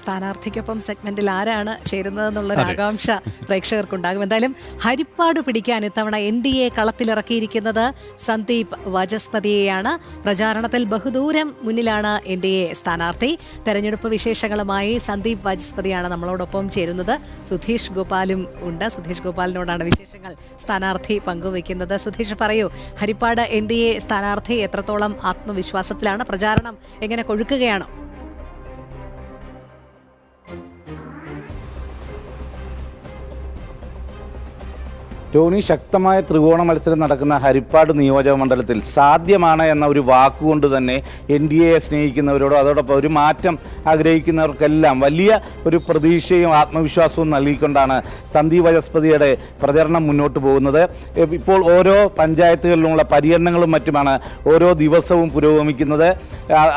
സ്ഥാനാർത്ഥിക്കൊപ്പം സെഗ്മെന്റിൽ ആരാണ് ചേരുന്നതെന്നുള്ളൊരു ആകാംക്ഷ പ്രേക്ഷകർക്കുണ്ടാകും. എന്തായാലും ഹരിപ്പാട് പിടിക്കാൻ ഇത്തവണ NDA കളത്തിലിറക്കിയിരിക്കുന്നത് സന്ദീപ് വാചസ്പതിയെയാണ്. പ്രചാരണത്തിൽ ബഹുദൂരം മുന്നിലാണ് NDA സ്ഥാനാർത്ഥി. തെരഞ്ഞെടുപ്പ് വിശേഷങ്ങളുമായി സന്ദീപ് വാചസ്പതിയാണ് നമ്മളോടൊപ്പം ചേരുന്നത്. സുധീഷ് ഗോപാലും ഉണ്ട്. സുധീഷ് ഗോപാലിനോടാണ് വിശേഷങ്ങൾ സ്ഥാനാർത്ഥി പങ്കുവയ്ക്കുന്നത്. സുധീഷ്, പറയൂ, ഹരിപ്പാട് NDA സ്ഥാനാർത്ഥി എത്രത്തോളം ആത്മവിശ്വാസത്തിലാണ്? പ്രചാരണം എങ്ങനെ കൊഴുക്കുകയാണോ? ടോണി, ശക്തമായ ത്രികോണ മത്സരം നടക്കുന്ന ഹരിപ്പാട് നിയോജക മണ്ഡലത്തിൽ സാധ്യമാണ് എന്ന ഒരു വാക്കുകൊണ്ട് തന്നെ NDA സ്നേഹിക്കുന്നവരോടും അതോടൊപ്പം ഒരു മാറ്റം ആഗ്രഹിക്കുന്നവർക്കെല്ലാം വലിയ ഒരു പ്രതീക്ഷയും ആത്മവിശ്വാസവും നൽകിക്കൊണ്ടാണ് സന്ദീപ് വാചസ്പതിയുടെ പ്രചരണം മുന്നോട്ട് പോകുന്നത്. ഇപ്പോൾ ഓരോ പഞ്ചായത്തുകളിലുമുള്ള പര്യടനങ്ങളും മറ്റുമാണ് ഓരോ ദിവസവും പുരോഗമിക്കുന്നത്.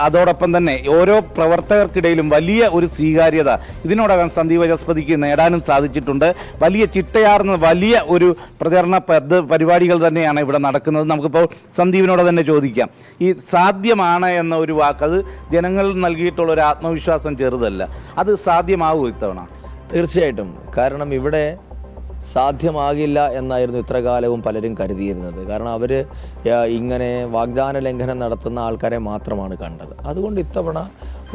അതോടൊപ്പം തന്നെ ഓരോ പ്രവർത്തകർക്കിടയിലും വലിയ ഒരു സ്വീകാര്യത ഇതിനോടകം സന്ദീപ് വാചസ്പതിക്ക് നേടാനും സാധിച്ചിട്ടുണ്ട്. വലിയ ചിട്ടയാർന്ന വലിയ ഒരു പ്രചരണ പരിപാടികൾ തന്നെയാണ് ഇവിടെ നടക്കുന്നത്. നമുക്കിപ്പോൾ സന്ദീപിനോട് തന്നെ ചോദിക്കാം, ഈ സാധ്യമാണ് എന്ന ഒരു വാക്ക്, അത് ജനങ്ങൾ നൽകിയിട്ടുള്ള ഒരു ആത്മവിശ്വാസം ചെറുതല്ല. അത് സാധ്യമാകുമോ ഇത്തവണ? തീർച്ചയായിട്ടും. കാരണം ഇവിടെ സാധ്യമാകില്ല എന്നായിരുന്നു ഇത്ര കാലവും പലരും കരുതിയിരുന്നത്. കാരണം അവർ ഇങ്ങനെ വാഗ്ദാന ലംഘനം നടത്തുന്ന ആൾക്കാരെ മാത്രമാണ് കണ്ടത്. അതുകൊണ്ട് ഇത്തവണ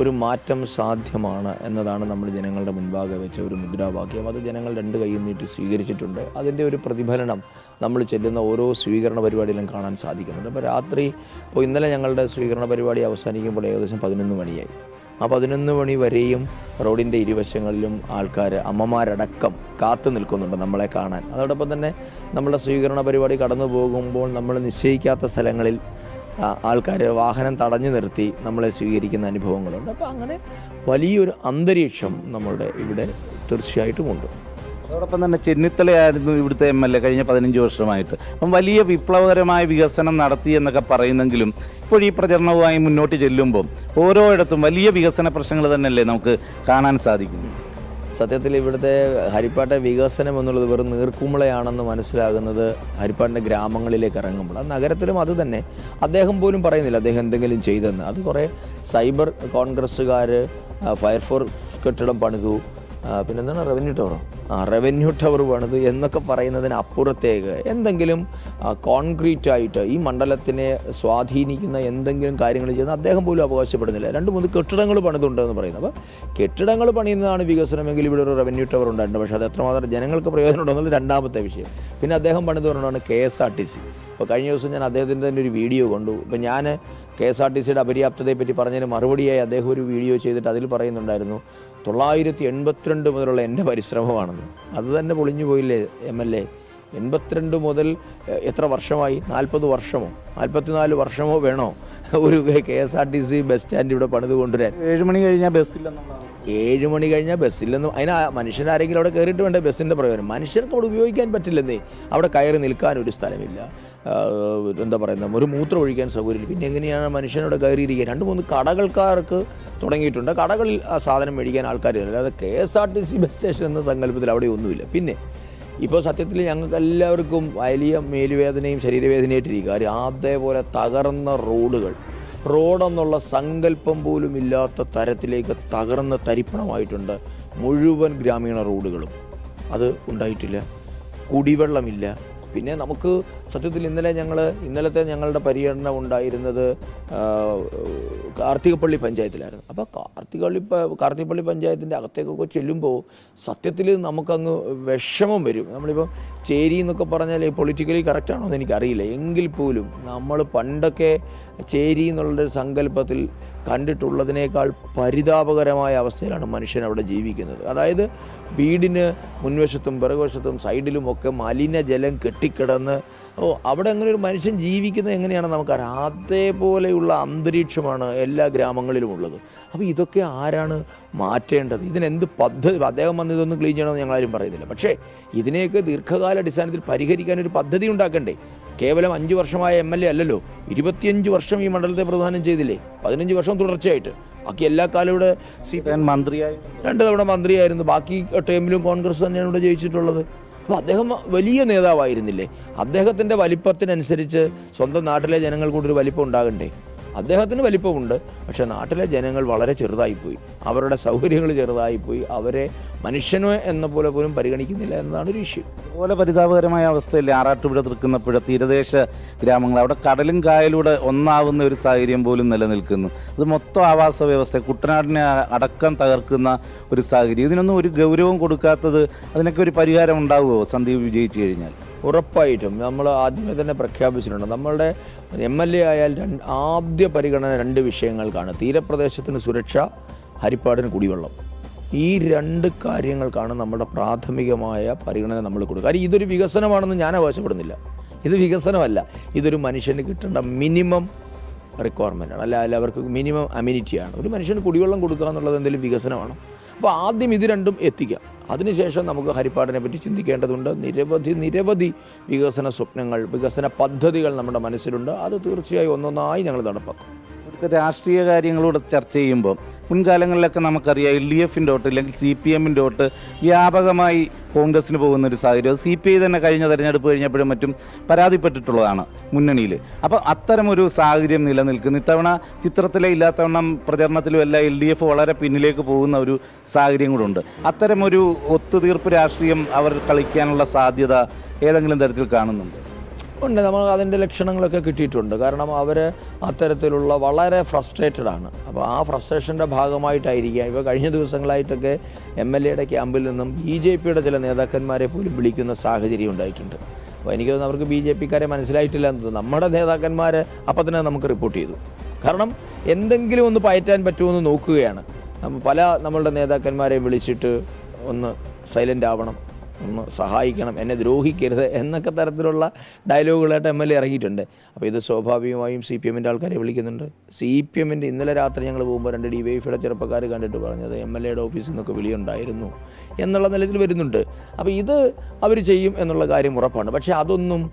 ഒരു മാറ്റം സാധ്യമാണ് എന്നതാണ് നമ്മൾ ജനങ്ങളുടെ മുൻപാകെ വെച്ച ഒരു മുദ്രാവാക്യം. അത് ജനങ്ങൾ രണ്ട് കൈയും നീട്ടി സ്വീകരിച്ചിട്ടുണ്ട്. അതിൻ്റെ ഒരു പ്രതിഫലനം നമ്മൾ ചെല്ലുന്ന ഓരോ സ്വീകരണ പരിപാടിയിലും കാണാൻ സാധിക്കുന്നുണ്ട്. അപ്പോൾ രാത്രി, ഇപ്പോൾ ഇന്നലെ ഞങ്ങളുടെ സ്വീകരണ പരിപാടി അവസാനിക്കുമ്പോൾ ഏകദേശം 11 മണിയായി. ആ 11 മണി വരെയും റോഡിൻ്റെ ഇരുവശങ്ങളിലും ആൾക്കാർ, അമ്മമാരടക്കം കാത്തു നിൽക്കുന്നുണ്ട് നമ്മളെ കാണാൻ. അതോടൊപ്പം തന്നെ നമ്മളുടെ സ്വീകരണ പരിപാടി കടന്നു പോകുമ്പോൾ നമ്മൾ നിശ്ചയിക്കാത്ത സ്ഥലങ്ങളിൽ ആൾക്കാർ വാഹനം തടഞ്ഞു നിർത്തി നമ്മളെ സ്വീകരിക്കുന്ന അനുഭവങ്ങളുണ്ട്. അപ്പോൾ അങ്ങനെ വലിയൊരു അന്തരീക്ഷം നമ്മളുടെ ഇവിടെ തീർച്ചയായിട്ടും ഉണ്ട്. അതോടൊപ്പം തന്നെ ചെന്നിത്തലയായിരുന്നു ഇവിടുത്തെ MLA കഴിഞ്ഞ 15 വർഷമായിട്ട്. അപ്പം വലിയ വിപ്ലവകരമായ വികസനം നടത്തി എന്നൊക്കെ പറയുന്നെങ്കിലും ഇപ്പോൾ ഈ പ്രചരണവുമായി മുന്നോട്ട് ചെല്ലുമ്പോൾ ഓരോയിടത്തും വലിയ വികസന പ്രശ്നങ്ങൾ തന്നെയല്ലേ നമുക്ക് കാണാൻ സാധിക്കുന്നു? സത്യത്തിൽ ഇവിടുത്തെ ഹരിപ്പാട്ടെ വികസനം എന്നുള്ളത് വെറും നീർക്കുമ്പളയാണെന്ന് മനസ്സിലാകുന്നത് ഹരിപ്പാടിൻ്റെ ഗ്രാമങ്ങളിലേക്ക് ഇറങ്ങുമ്പോൾ. അത് നഗരത്തിലും അത് തന്നെ. അദ്ദേഹം പോലും പറയുന്നില്ല അദ്ദേഹം എന്തെങ്കിലും ചെയ്തെന്ന്. അത് കുറേ സൈബർ കോൺഗ്രസ്സുകാർ ഫയർഫോഴ്സ് കെട്ടിടം പണിതു, പിന്നെന്താണ് റവന്യൂ ടവർ പണിതു എന്നൊക്കെ പറയുന്നതിന് അപ്പുറത്തേക്ക് എന്തെങ്കിലും കോൺക്രീറ്റായിട്ട് ഈ മണ്ഡലത്തിനെ സ്വാധീനിക്കുന്ന എന്തെങ്കിലും കാര്യങ്ങൾ ചെയ്യുന്ന അദ്ദേഹം പോലും അവകാശപ്പെടുന്നില്ല. 2-3 കെട്ടിടങ്ങൾ പണിതുണ്ടെന്ന് പറയുന്നത്. അപ്പോൾ കെട്ടിടങ്ങൾ പണിയുന്നതാണ് വികസനമെങ്കിൽ ഇവിടെ ഒരു റവന്യൂ ടവർ ഉണ്ടായിട്ടുണ്ട്. പക്ഷേ അത് എത്രമാത്രം ജനങ്ങൾക്ക് പ്രയോജനം ഉണ്ടെന്നുള്ള രണ്ടാമത്തെ വിഷയം. പിന്നെ അദ്ദേഹം പണിത് പറഞ്ഞതാണ് KSRTC. അപ്പോൾ കഴിഞ്ഞ ദിവസം ഞാൻ അദ്ദേഹത്തിൻ്റെ തന്നെ ഒരു വീഡിയോ കണ്ടു. ഇപ്പോൾ ഞാൻ KSRTCയുടെ അപര്യാപ്തതയെപ്പറ്റി പറഞ്ഞതിന് മറുപടിയായി അദ്ദേഹം ഒരു വീഡിയോ ചെയ്തിട്ട് അതിൽ പറയുന്നുണ്ടായിരുന്നു 982 മുതലുള്ള എൻ്റെ പരിശ്രമമാണെന്ന്. അത് തന്നെ പൊളിഞ്ഞു പോയില്ലേ MLA? 82 മുതൽ എത്ര വർഷമായി? 40 വർഷമോ 44 വർഷമോ വേണോ ഒരു KSRTC ബസ് സ്റ്റാൻഡ് ഇവിടെ പണിത് കൊണ്ടുവരാൻ? 7 മണി കഴിഞ്ഞാൽ ബസ്സില്ലെന്നുള്ള 7 മണി കഴിഞ്ഞാൽ ബസ്സില്ലെന്നും അതിന് മനുഷ്യനാരെങ്കിലും അവിടെ കയറിയിട്ട് വേണ്ടേ ബസ്സിൻ്റെ പ്രയോജനം? മനുഷ്യർക്കോട് ഉപയോഗിക്കാൻ പറ്റില്ലെന്നേ. അവിടെ കയറി നിൽക്കാനൊരു സ്ഥലമില്ല, എന്താ പറയുന്നത്, ഒരു മൂത്രം ഒഴിക്കാൻ സൗകര്യമില്ല. പിന്നെ എങ്ങനെയാണ് മനുഷ്യനോട് കയറിയിരിക്കുക? 2-3 കടകൾക്കാർക്ക് തുടങ്ങിയിട്ടുണ്ട്. കടകളിൽ ആ സാധനം മേടിക്കാൻ ആൾക്കാരില്ല. അല്ലാതെ KSRTC ബസ് സ്റ്റേഷൻ എന്ന സങ്കല്പത്തിൽ അവിടെ ഒന്നുമില്ല. പിന്നെ ഇപ്പോൾ സത്യത്തിൽ ഞങ്ങൾക്ക് എല്ലാവർക്കും വലിയ മേലുവേദനയും ശരീരവേദനയായിട്ടിരിക്കുക. അതേപോലെ തകർന്ന റോഡെന്നുള്ള സങ്കല്പം പോലും ഇല്ലാത്ത തരത്തിലേക്ക് തകർന്ന തരിപ്പണമായിട്ടുണ്ട് മുഴുവൻ ഗ്രാമീണ റോഡുകളും. അത് ഉണ്ടായിട്ടില്ല. കുടിവെള്ളമില്ല. പിന്നെ നമുക്ക് സത്യത്തിൽ ഇന്നലത്തെ ഞങ്ങളുടെ പര്യടനം ഉണ്ടായിരുന്നത് കാർത്തികപ്പള്ളി പഞ്ചായത്തിലായിരുന്നു. അപ്പോൾ കാർത്തികപ്പള്ളി പഞ്ചായത്തിൻ്റെ അകത്തേക്കൊക്കെ ചെല്ലുമ്പോൾ സത്യത്തിൽ നമുക്കങ്ങ് വിഷമം വരും. നമ്മളിപ്പോൾ ചേരി എന്നൊക്കെ പറഞ്ഞാൽ പൊളിറ്റിക്കലി കറക്റ്റാണോ എന്ന് എനിക്കറിയില്ല. എങ്കിൽ പോലും നമ്മൾ പണ്ടൊക്കെ ചേരി എന്നുള്ളൊരു സങ്കല്പത്തിൽ കണ്ടിട്ടുള്ളതിനേക്കാൾ പരിതാപകരമായ അവസ്ഥയിലാണ് മനുഷ്യൻ അവിടെ ജീവിക്കുന്നത്. അതായത് വീടിന് മുൻവശത്തും പിറകുവശത്തും സൈഡിലുമൊക്കെ മലിനജലം കെട്ടിക്കിടന്ന് അവിടെ അങ്ങനെ ഒരു മനുഷ്യൻ ജീവിക്കുന്നത് എങ്ങനെയാണെന്ന് നമുക്കറിയാം. അതേപോലെയുള്ള അന്തരീക്ഷമാണ് എല്ലാ ഗ്രാമങ്ങളിലും ഉള്ളത്. അപ്പോൾ ഇതൊക്കെ ആരാണ് മാറ്റേണ്ടത്? ഇതിനെന്ത് പദ്ധതി? അദ്ദേഹം വന്ന് ഇതൊന്നും ക്ലീൻ ചെയ്യണമെന്ന് ഞങ്ങളാരും പറയുന്നില്ല. പക്ഷേ ഇതിനെയൊക്കെ ദീർഘകാല അടിസ്ഥാനത്തിൽ പരിഹരിക്കാനൊരു പദ്ധതി ഉണ്ടാക്കണ്ടേ? കേവലം 5 വർഷമായ MLA അല്ലല്ലോ, 25 വർഷം ഈ മണ്ഡലത്തെ പ്രധാനം ചെയ്തില്ലേ? 15 വർഷം തുടർച്ചയായിട്ട്. ബാക്കി എല്ലാ കാലം ഇവിടെ മന്ത്രിയായി 2 തവണ മന്ത്രിയായിരുന്നു. ബാക്കി ടൈമിലും കോൺഗ്രസ് തന്നെയാണ് ഇവിടെ ജയിച്ചിട്ടുള്ളത്. അപ്പോൾ അദ്ദേഹം വലിയ നേതാവായിരുന്നില്ലേ? അദ്ദേഹത്തിൻ്റെ വലിപ്പത്തിനനുസരിച്ച് സ്വന്തം നാട്ടിലെ ജനങ്ങൾക്കൊരു വലിപ്പം ഉണ്ടാകണ്ടേ? അദ്ദേഹത്തിന് വലിപ്പമുണ്ട്, പക്ഷേ നാട്ടിലെ ജനങ്ങൾ വളരെ ചെറുതായിപ്പോയി, അവരുടെ സൗകര്യങ്ങൾ ചെറുതായിപ്പോയി, അവരെ മനുഷ്യനോ എന്ന പോലെ പോലും പരിഗണിക്കുന്നില്ല എന്നതാണ് ഒരു ഇഷ്യൂ. അതുപോലെ പരിതാപകരമായ അവസ്ഥയിൽ ആറാട്ടുപുഴ, തൃക്കുന്നപ്പുഴ തീരദേശ ഗ്രാമങ്ങൾ, അവിടെ കടലും കായലൂടെ ഒന്നാവുന്ന ഒരു സാഹചര്യം പോലും നിലനിൽക്കുന്നു. അത് മൊത്തം ആവാസ വ്യവസ്ഥ കുട്ടനാടിനെ അടക്കം തകർക്കുന്ന ഒരു സാഹചര്യം. ഇതിനൊന്നും ഒരു ഗൗരവം കൊടുക്കാത്തത്, അതിനൊക്കെ ഒരു പരിഹാരം ഉണ്ടാവുമോ സന്ദീപ് വിജയിച്ചു കഴിഞ്ഞാൽ? ഉറപ്പായിട്ടും നമ്മൾ ആദ്യമേ തന്നെ പ്രഖ്യാപിച്ചിട്ടുണ്ട്. നമ്മളുടെ MLA ആയാൽ ആദ്യ പരിഗണന 2 വിഷയങ്ങൾക്കാണ്: തീരപ്രദേശത്തിന് സുരക്ഷ, ഹരിപ്പാടിന് കുടിവെള്ളം. ഈ 2 കാര്യങ്ങൾക്കാണ് നമ്മുടെ പ്രാഥമികമായ പരിഗണന നമ്മൾ കൊടുക്കുക. കാര്യം ഇതൊരു വികസനമാണെന്ന് ഞാൻ അവകാശപ്പെടുന്നില്ല. ഇത് വികസനമല്ല, ഇതൊരു മനുഷ്യന് കിട്ടേണ്ട മിനിമം റിക്വയർമെൻ്റാണ്. അല്ല അവർക്ക് മിനിമം അമ്യൂണിറ്റിയാണ്. ഒരു മനുഷ്യന് കുടിവെള്ളം കൊടുക്കുക എന്നുള്ളത് എന്തെങ്കിലും വികസനമാണോ? അപ്പോൾ ആദ്യം ഇത് 2ഉം എത്തിക്കാം. അതിനുശേഷം നമുക്ക് ഹരിപ്പാടിനെ പറ്റി ചിന്തിക്കേണ്ടതുണ്ട്. നിരവധി വികസന സ്വപ്നങ്ങൾ, വികസന പദ്ധതികൾ നമ്മുടെ മനസ്സിലുണ്ട്. അത് തീർച്ചയായും ഒന്നൊന്നായി ഞങ്ങൾ നടപ്പാക്കും. ഇവിടുത്തെ രാഷ്ട്രീയ കാര്യങ്ങളോട് ചർച്ച ചെയ്യുമ്പോൾ മുൻകാലങ്ങളിലൊക്കെ നമുക്കറിയാം LDFിൻ്റെ വോട്ട് അല്ലെങ്കിൽ CPMൻ്റെ വോട്ട് വ്യാപകമായി കോൺഗ്രസിന് പോകുന്നൊരു സാഹചര്യം. CPI തന്നെ കഴിഞ്ഞ തെരഞ്ഞെടുപ്പ് കഴിഞ്ഞപ്പോഴും മറ്റും പരാതിപ്പെട്ടിട്ടുള്ളതാണ് മുന്നണിയിൽ. അപ്പോൾ അത്തരമൊരു സാഹചര്യം നിലനിൽക്കുന്നു. ഇത്തവണ ചിത്രത്തിലെ ഇല്ലാത്തവണ്ണം പ്രചരണത്തിലും എല്ലാം LDF വളരെ പിന്നിലേക്ക് പോകുന്ന ഒരു സാഹചര്യം കൂടെ. അത്തരമൊരു ഒത്തുതീർപ്പ് രാഷ്ട്രീയം അവർ കളിക്കാനുള്ള സാധ്യത ഏതെങ്കിലും തരത്തിൽ കാണുന്നുണ്ട്? ഉണ്ട്. നമ്മൾ അതിൻ്റെ ലക്ഷണങ്ങളൊക്കെ കിട്ടിയിട്ടുണ്ട്. കാരണം അവർ അത്തരത്തിലുള്ള വളരെ ഫ്രസ്ട്രേറ്റഡ് ആണ്. അപ്പോൾ ആ ഫ്രസ്ട്രേഷൻ്റെ ഭാഗമായിട്ടായിരിക്കാം ഇപ്പോൾ കഴിഞ്ഞ ദിവസങ്ങളായിട്ടൊക്കെ MLAയുടെ ക്യാമ്പിൽ നിന്നും BJPയുടെ ചില നേതാക്കന്മാരെ പോലും വിളിക്കുന്ന സാഹചര്യം ഉണ്ടായിട്ടുണ്ട്. അപ്പോൾ എനിക്ക് തോന്നുന്നു അവർക്ക് BJPക്കാരെ മനസ്സിലായിട്ടില്ല എന്ന് തോന്നുന്നു. നമ്മുടെ നേതാക്കന്മാർ അപ്പം തന്നെ നമുക്ക് റിപ്പോർട്ട് ചെയ്തു. കാരണം എന്തെങ്കിലും ഒന്ന് പയറ്റാൻ പറ്റുമെന്ന് നോക്കുകയാണ്. നമ്മളുടെ നേതാക്കന്മാരെ വിളിച്ചിട്ട് ഒന്ന് സൈലൻ്റ് ആവണം, ഒന്ന് സഹായിക്കണം, എന്നെ ദ്രോഹിക്കരുത് എന്നൊക്കെ തരത്തിലുള്ള ഡയലോഗുകളായിട്ട് MLA ഇറങ്ങിയിട്ടുണ്ട്. അപ്പോൾ ഇത് സ്വാഭാവികമായും CPMൻ്റെ ആൾക്കാരെ വിളിക്കുന്നുണ്ട്. CPMൻ്റെ ഇന്നലെ രാത്രി ഞങ്ങൾ പോകുമ്പോൾ 2 DYFIയുടെ ചെറുപ്പക്കാർ കണ്ടിട്ട് പറഞ്ഞത് MLAയുടെ ഓഫീസിൽ നിന്നൊക്കെ വിളിയുണ്ടായിരുന്നു എന്നുള്ള നിലയിൽ വരുന്നുണ്ട്. അപ്പോൾ ഇത് അവർ ചെയ്യും എന്നുള്ള കാര്യം ഉറപ്പാണ്. പക്ഷേ അതൊന്നും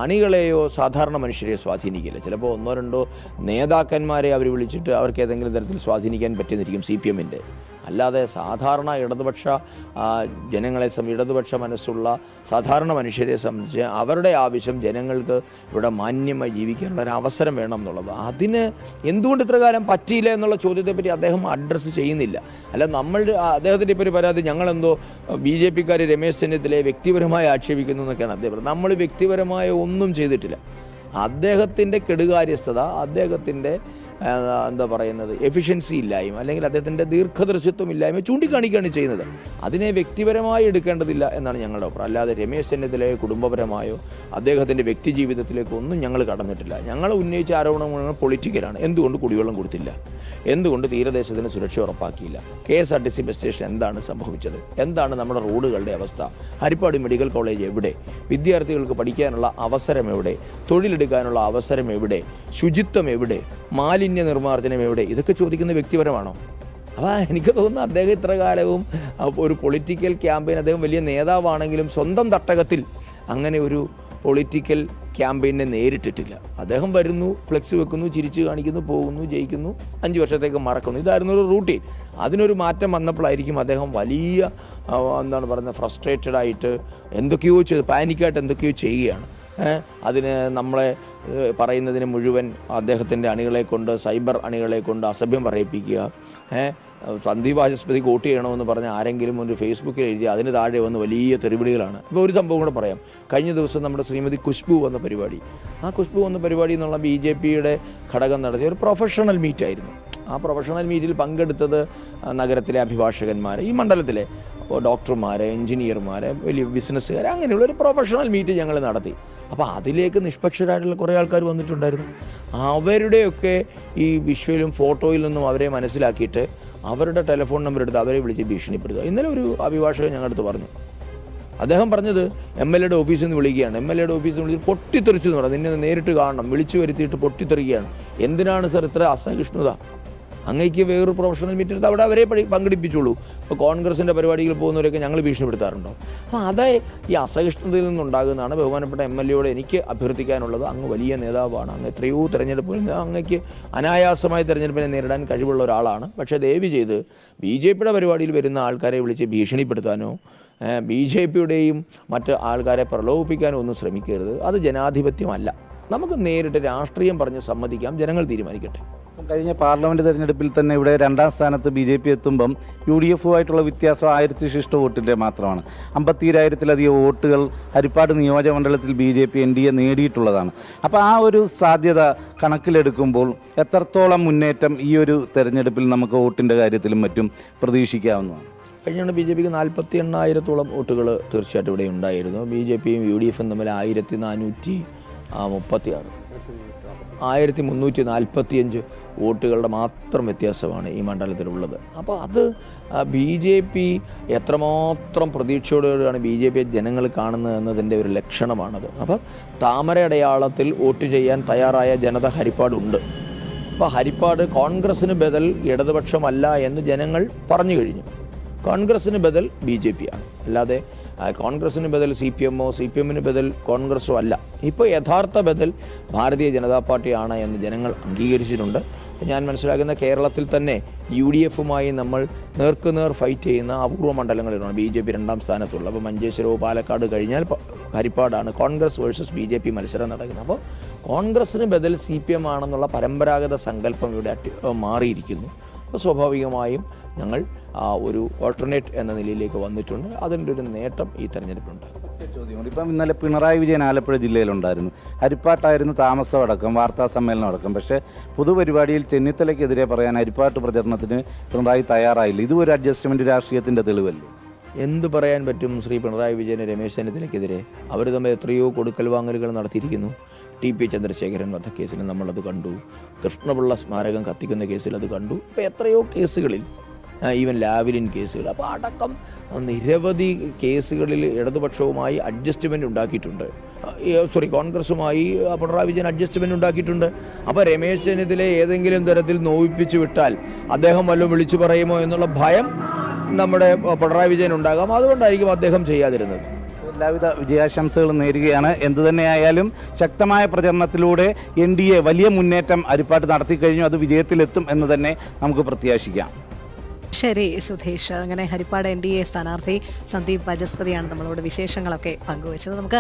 അണികളെയോ സാധാരണ മനുഷ്യരെയോ സ്വാധീനിക്കില്ല. ചിലപ്പോൾ 1-2 നേതാക്കന്മാരെ അവർ വിളിച്ചിട്ട് അവർക്ക് ഏതെങ്കിലും തരത്തിൽ സ്വാധീനിക്കാൻ പറ്റിയെന്നിരിക്കും CPMൻ്റെ. അല്ലാതെ സാധാരണ ഇടതുപക്ഷ ജനങ്ങളെ ഇടതുപക്ഷ മനസ്സുള്ള സാധാരണ മനുഷ്യരെ സംബന്ധിച്ച് അവരുടെ ആവശ്യം ജനങ്ങൾക്ക് ഇവിടെ മാന്യമായി ജീവിക്കാനുള്ള ഒരു അവസരം വേണം എന്നുള്ളത്. അതിന് എന്തുകൊണ്ട് ഇത്ര കാലം പറ്റിയില്ല എന്നുള്ള ചോദ്യത്തെപ്പറ്റി അദ്ദേഹം അഡ്രസ്സ് ചെയ്യുന്നില്ല. അല്ല, അദ്ദേഹത്തിൻ്റെ ഇപ്പോൾ ഒരു പരാതി ഞങ്ങളെന്തോ BJPക്കാർ രമേശ് ചെന്നിത്തലയെ വ്യക്തിപരമായി ആക്ഷേപിക്കുന്നു എന്നൊക്കെയാണ് അദ്ദേഹം പറയുന്നത്. നമ്മൾ വ്യക്തിപരമായ ഒന്നും ചെയ്തിട്ടില്ല. അദ്ദേഹത്തിൻ്റെ കെടുകാര്യസ്ഥത, അദ്ദേഹത്തിൻ്റെ എന്താ പറയുന്നത് എഫിഷ്യൻസി ഇല്ലായ്മ, അല്ലെങ്കിൽ അദ്ദേഹത്തിൻ്റെ ദീർഘദർശിത്വം ഇല്ലായ്മ ചൂണ്ടിക്കാണിക്കുകയാണ് ചെയ്യുന്നത്. അതിനെ വ്യക്തിപരമായി എടുക്കേണ്ടതില്ല എന്നാണ് ഞങ്ങളുടെ അഭിപ്രായം. അല്ലാതെ രമേശ് ചെന്നിത്തലയോ കുടുംബപരമായോ അദ്ദേഹത്തിൻ്റെ വ്യക്തി ജീവിതത്തിലേക്കോ ഒന്നും ഞങ്ങൾ കടന്നിട്ടില്ല. ഞങ്ങൾ ഉന്നയിച്ച ആരോപണങ്ങൾ പൊളിറ്റിക്കലാണ്. എന്തുകൊണ്ട് കുടിവെള്ളം കൊടുത്തില്ല? എന്തുകൊണ്ട് തീരദേശത്തിന് സുരക്ഷ ഉറപ്പാക്കിയില്ല? KSRTC ബസ് സ്റ്റേഷൻ എന്താണ് സംഭവിച്ചത്? എന്താണ് നമ്മുടെ റോഡുകളുടെ അവസ്ഥ? ഹരിപ്പാട് മെഡിക്കൽ കോളേജ് എവിടെ? വിദ്യാർത്ഥികൾക്ക് പഠിക്കാനുള്ള അവസരം എവിടെ? തൊഴിലെടുക്കാനുള്ള അവസരം എവിടെ? ശുചിത്വം എവിടെ? മാലിന്യ നിർമ്മാർജ്ജനം എവിടെ? ഇതൊക്കെ ചോദിക്കുന്ന വ്യക്തിപരമാണോ? അപ്പോൾ എനിക്ക് തോന്നുന്നു അദ്ദേഹം ഇത്ര കാലവും ഒരു പൊളിറ്റിക്കൽ ക്യാമ്പയിൻ, അദ്ദേഹം വലിയ നേതാവാണെങ്കിലും സ്വന്തം തട്ടകത്തിൽ അങ്ങനെ ഒരു പൊളിറ്റിക്കൽ ക്യാമ്പയിനെ നേരിട്ടിട്ടില്ല. അദ്ദേഹം വരുന്നു, ഫ്ലെക്സ് വെക്കുന്നു, ചിരിച്ച് കാണിക്കുന്നു, പോകുന്നു, ജയിക്കുന്നു, 5 വർഷത്തേക്ക് മറക്കുന്നു. ഇതായിരുന്നു ഒരു റൂട്ടീൻ. അതിനൊരു മാറ്റം വന്നപ്പോഴായിരിക്കും അദ്ദേഹം വലിയ എന്താണ് പറയുന്നത് ഫ്രസ്ട്രേറ്റഡ് ആയിട്ട് എന്തൊക്കെയോ പാനിക്കായിട്ട് എന്തൊക്കെയോ ചെയ്യുകയാണ്. അതിന് നമ്മളെ പറയുന്നതിന് മുഴുവൻ അദ്ദേഹത്തിൻ്റെ അണികളെ കൊണ്ട്, സൈബർ അണികളെ കൊണ്ട് അസഭ്യം പറയിപ്പിക്കുക. സന്ദീപ് വാചസ്പതിക്ക് വോട്ട് ചെയ്യണമെന്ന് പറഞ്ഞ് ആരെങ്കിലും ഒരു ഫേസ്ബുക്കിൽ എഴുതി അതിന് താഴെ വന്ന് വലിയ തെറിവിളികളാണ്. ഇപ്പോൾ ഒരു സംഭവം കൂടെ പറയാം. കഴിഞ്ഞ ദിവസം നമ്മുടെ ശ്രീമതി ഖുശ്ബു വന്ന പരിപാടി, ആ ഖുശ്ബു വന്ന പരിപാടി എന്നുള്ള BJPയുടെ ഘടകം നടത്തിയ ഒരു പ്രൊഫഷണൽ മീറ്റായിരുന്നു. ആ പ്രൊഫഷണൽ മീറ്റിൽ പങ്കെടുത്തത് നഗരത്തിലെ അഭിഭാഷകന്മാർ, ഈ മണ്ഡലത്തിലെ ഡോക്ടർമാർ, എഞ്ചിനീയർമാർ, വലിയ ബിസിനസ്സുകാർ, അങ്ങനെയുള്ള ഒരു പ്രൊഫഷണൽ മീറ്റ് ഞങ്ങൾ നടത്തി. അപ്പോൾ അതിലേക്ക് നിഷ്പക്ഷരായിട്ടുള്ള കുറേ ആൾക്കാർ വന്നിട്ടുണ്ടായിരുന്നു. അവരുടെയൊക്കെ ഈ വിഷ്വലും ഫോട്ടോയിൽ നിന്നും അവരെ മനസ്സിലാക്കിയിട്ട് അവരുടെ ടെലിഫോൺ നമ്പർ എടുത്ത് അവരെ വിളിച്ച് ഭീഷണിപ്പെടുത്തുക. ഇന്നലെ ഒരു അഭിഭാഷകൻ ഞങ്ങളുടെ അടുത്ത് പറഞ്ഞു, അദ്ദേഹം പറഞ്ഞത് MLAയുടെ ഓഫീസിൽ നിന്ന് വിളിക്കുകയാണ്. MLAയുടെ ഓഫീസിൽ നിന്ന് വിളിച്ച് പൊട്ടിത്തെറിച്ചു എന്ന് പറഞ്ഞു. നിന്നെ നേരിട്ട് കാണണം, വിളിച്ചു വരുത്തിയിട്ട് പൊട്ടിത്തെറിക്കുകയാണ്. എന്തിനാണ് സർ ഇത്ര അസഹിഷ്ണുത? അങ്ങേക്ക് വേറൊരു പ്രൊഫഷണൽ മീറ്റ് എടുത്ത് അവിടെ അവരെ പങ്കെടുപ്പിച്ചുള്ളൂ. ഇപ്പോൾ കോൺഗ്രസിൻ്റെ പരിപാടികൾ പോകുന്നവരൊക്കെ ഞങ്ങൾ ഭീഷണിപ്പെടുത്താറുണ്ടോ? അപ്പോൾ അത് ഈ അസഹിഷ്ണുതയിൽ നിന്നുണ്ടാകുന്നതാണ്. ബഹുമാനപ്പെട്ട MLAയോട് എനിക്ക് അഭ്യർത്ഥിക്കാനുള്ളത്, അങ്ങ് വലിയ നേതാവാണ്, അങ്ങ് എത്രയോ തെരഞ്ഞെടുപ്പുകൾ, അങ്ങേക്ക് അനായാസമായ തെരഞ്ഞെടുപ്പിനെ നേരിടാൻ കഴിവുള്ള ഒരാളാണ്. പക്ഷേ ദയവ് ചെയ്ത് BJPയുടെ പരിപാടിയിൽ വരുന്ന ആൾക്കാരെ വിളിച്ച് ഭീഷണിപ്പെടുത്താനോ BJPയുടെയും മറ്റ് ആൾക്കാരെ പ്രലോഭിപ്പിക്കാനോ ഒന്നും ശ്രമിക്കരുത്. അത് ജനാധിപത്യമല്ല. നമുക്ക് നേരിട്ട് രാഷ്ട്രീയം പറഞ്ഞ് സമ്മതിക്കാം, ജനങ്ങൾ തീരുമാനിക്കട്ടെ. കഴിഞ്ഞ പാർലമെന്റ് തെരഞ്ഞെടുപ്പിൽ തന്നെ ഇവിടെ രണ്ടാം സ്ഥാനത്ത് BJP എത്തുമ്പം UDF-ആയിട്ടുള്ള വ്യത്യാസം 1000 ശിഷ്ട വോട്ടിൻ്റെ മാത്രമാണ്. 52,000-ലധികം വോട്ടുകൾ ഹരിപ്പാട് നിയോജകമണ്ഡലത്തിൽ BJP NDA നേടിയിട്ടുള്ളതാണ്. അപ്പോൾ ആ ഒരു സാധ്യത കണക്കിലെടുക്കുമ്പോൾ എത്രത്തോളം മുന്നേറ്റം ഈ ഒരു തെരഞ്ഞെടുപ്പിൽ നമുക്ക് വോട്ടിൻ്റെ കാര്യത്തിലും മറ്റും പ്രതീക്ഷിക്കാവുന്നതാണ്? കഴിഞ്ഞാണ് BJPക്ക് 48,000-ഓളം വോട്ടുകൾ തീർച്ചയായിട്ടും ഇവിടെ ഉണ്ടായിരുന്നു. BJPയും UDF-ഉം തമ്മിൽ 1345 വോട്ടുകളുടെ മാത്രം വ്യത്യാസമാണ് ഈ മണ്ഡലത്തിലുള്ളത്. അപ്പോൾ അത് BJP എത്രമാത്രം പ്രതീക്ഷയോടെയാണ് BJP ജനങ്ങൾ കാണുന്നത് എന്നതിൻ്റെ ഒരു ലക്ഷണമാണത്. അപ്പോൾ താമര അടയാളത്തിൽ വോട്ട് ചെയ്യാൻ തയ്യാറായ ജനത ഹരിപ്പാടുണ്ട്. അപ്പോൾ ഹരിപ്പാട് കോൺഗ്രസ്സിന് ബദൽ ഇടതുപക്ഷമല്ല എന്ന് ജനങ്ങൾ പറഞ്ഞു കഴിഞ്ഞു. കോൺഗ്രസ്സിന് ബദൽ BJP-ആണ്, അല്ലാതെ കോൺഗ്രസ്സിന് ബദൽ CPM-ഓ CPM-ന് ബദൽ കോൺഗ്രസ്സോ അല്ല. ഇപ്പോൾ യഥാർത്ഥ ബദൽ ഭാരതീയ ജനതാ പാർട്ടിയാണ് എന്ന് ജനങ്ങൾ അംഗീകരിച്ചിട്ടുണ്ട്. ഞാൻ മനസ്സിലാക്കുന്ന കേരളത്തിൽ തന്നെ UDF-ഉമായി നമ്മൾ നേർക്കുനേർ ഫൈറ്റ് ചെയ്യുന്ന അപൂർവ മണ്ഡലങ്ങളിലാണ് BJP രണ്ടാം സ്ഥാനത്തുള്ളത്. അപ്പോൾ മഞ്ചേശ്വരവും പാലക്കാട് കഴിഞ്ഞാൽ ഹരിപ്പാടാണ് കോൺഗ്രസ് വേഴ്സസ് BJP മത്സരം നടക്കുന്നത്. അപ്പോൾ കോൺഗ്രസ്സിന് ബദൽ CPM ആണെന്നുള്ള പരമ്പരാഗത സങ്കല്പം ഇവിടെ മാറിയിരിക്കുന്നു. അപ്പോൾ സ്വാഭാവികമായും ഞങ്ങൾ ഒരു ഓൾട്ടർനേറ്റ് എന്ന നിലയിലേക്ക് വന്നിട്ടുണ്ട്. അതിൻ്റെ ഒരു നേട്ടം ഈ തെരഞ്ഞെടുപ്പുണ്ട്. ചോദ്യമുണ്ട്. ഇപ്പം ഇന്നലെ പിണറായി വിജയൻ ആലപ്പുഴ ജില്ലയിലുണ്ടായിരുന്നു. ഹരിപ്പാട്ടായിരുന്നു താമസമടക്കം, വാർത്താ സമ്മേളനം അടക്കം. പക്ഷേ പൊതുപരിപാടിയിൽ ചെന്നിത്തലയ്ക്കെതിരെ പറയാൻ ഹരിപ്പാട്ട് പ്രചരണത്തിന് പിണറായി തയ്യാറായില്ല. ഇതും ഒരു അഡ്ജസ്റ്റ്മെൻറ്റ് രാഷ്ട്രീയത്തിൻ്റെ തെളിവല്ലേ? എന്ത് പറയാൻ പറ്റും ശ്രീ പിണറായി വിജയന് രമേശ് ചെന്നിത്തലയ്ക്കെതിരെ? അവർ തമ്മിൽ എത്രയോ കൊടുക്കൽ വാങ്ങലുകൾ നടത്തിയിരിക്കുന്നു. TP ചന്ദ്രശേഖരൻ വധക്കേസിൽ നമ്മളത് കണ്ടു. കൃഷ്ണപിള്ള സ്മാരകം കത്തിക്കുന്ന കേസിൽ അത് കണ്ടു. ഇപ്പോൾ എത്രയോ കേസുകളിൽ, ഈവൻ ലാവ്ലിൻ കേസുകൾ, അപ്പോൾ അടക്കം നിരവധി കേസുകളിൽ ഇടതുപക്ഷവുമായി അഡ്ജസ്റ്റ്മെൻറ്റ് ഉണ്ടാക്കിയിട്ടുണ്ട്. കോൺഗ്രസുമായി പിണറായി വിജയൻ അഡ്ജസ്റ്റ്മെൻറ്റ് ഉണ്ടാക്കിയിട്ടുണ്ട്. അപ്പോൾ രമേശ് ചെന്നിത്തല ഏതെങ്കിലും തരത്തിൽ നോവിപ്പിച്ചു വിട്ടാൽ അദ്ദേഹം വല്ലതും വിളിച്ചു പറയുമോ എന്നുള്ള ഭയം നമ്മുടെ പിണറായി വിജയൻ ഉണ്ടാകാം. അതുകൊണ്ടായിരിക്കും അദ്ദേഹം ചെയ്യാതിരുന്നത്. എല്ലാവിധ വിജയാശംസകളും നേരുകയാണ്. എന്തുതന്നെയായാലും ശക്തമായ പ്രചരണത്തിലൂടെ NDA വലിയ മുന്നേറ്റം ഹരിപ്പാട്ട് നടത്തിക്കഴിഞ്ഞു. അത് വിജയത്തിലെത്തും എന്ന് തന്നെ നമുക്ക് പ്രത്യാശിക്കാം. ശരി സുധീഷ്, അങ്ങനെ ഹരിപ്പാട് NDA സ്ഥാനാർത്ഥി സന്ദീപ് വാചസ്പതിയാണ് നമ്മളോട് വിശേഷങ്ങളൊക്കെ പങ്കുവച്ചത്. നമുക്ക്